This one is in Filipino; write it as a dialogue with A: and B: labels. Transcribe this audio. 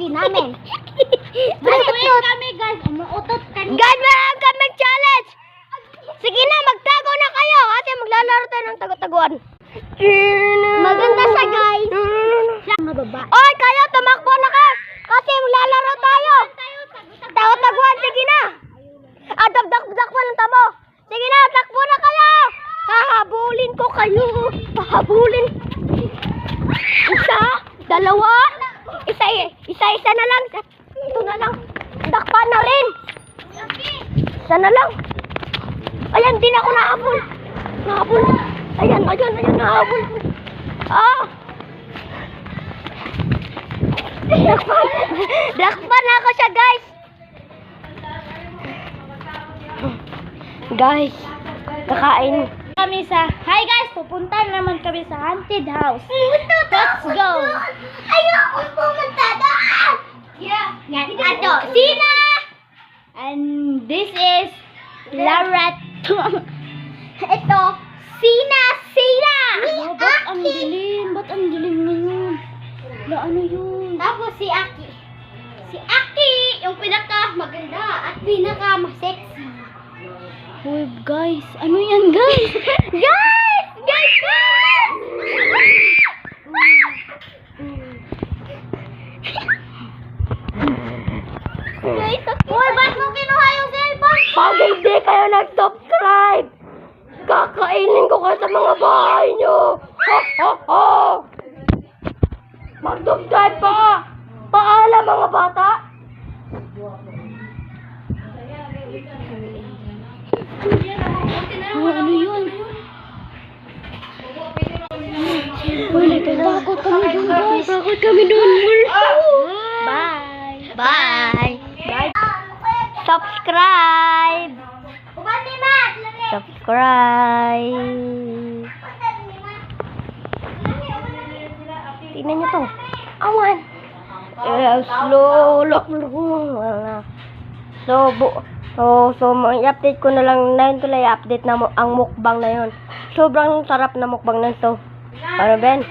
A: Aki namin. May kami guys, umuutot kanina.
B: Guys, meron kaming challenge. Sige na, magtago na kayo kasi maglalaro tayo ng tago-taguan.
A: Maganda siya guys. Siya mga babae.
B: Oy, kayo, tumakbo na ka kasi maglalaro tayo. Tago-taguan, sige na. Dakbo ng tabo. Sige na, takbo na kayo. Hahabulin ko kayo. Hahabulin. Isa, dalawa, isa na lang. Ito na lang. Dakpan na rin. Isa na lang. Ayan, din ako nahabol. Ayan, nahabol. Dakpan na ako siya, guys. Guys, kakain.
A: Hi guys, pupunta naman kami sa haunted house. Let's go.
B: Ayoko pumunta doon.
A: Yan, ato, Sina! And this is Larat. Ito, Sina! Oh, ba't ang dilim? Ba't ang dilim ngayon? Ano yun?
B: Tapos si Aki. Si Aki, yung pinaka maganda at pinaka masexy.
A: Uy, guys. Ano yan, guys?
B: Guys!
A: Uy, ba't mo kinuha yung cellphone?
B: Pag hindi kayo nag-subscribe, kakainin ko kayo sa mga bahay nyo. Mag-subscribe pa. Paalam mga bata.
A: Ano yun? Uy, natatakot kami dun, guys.
B: Takot kami doon.
A: Bye.
B: Bye. Subscribe. Subscribe. Tingnan nyo to. Awan. Slow. So, i-update ko na lang na yun tuloy, i-update na ang mukbang na yun. Sobrang sarap na mukbang na ito. Ano, Ben?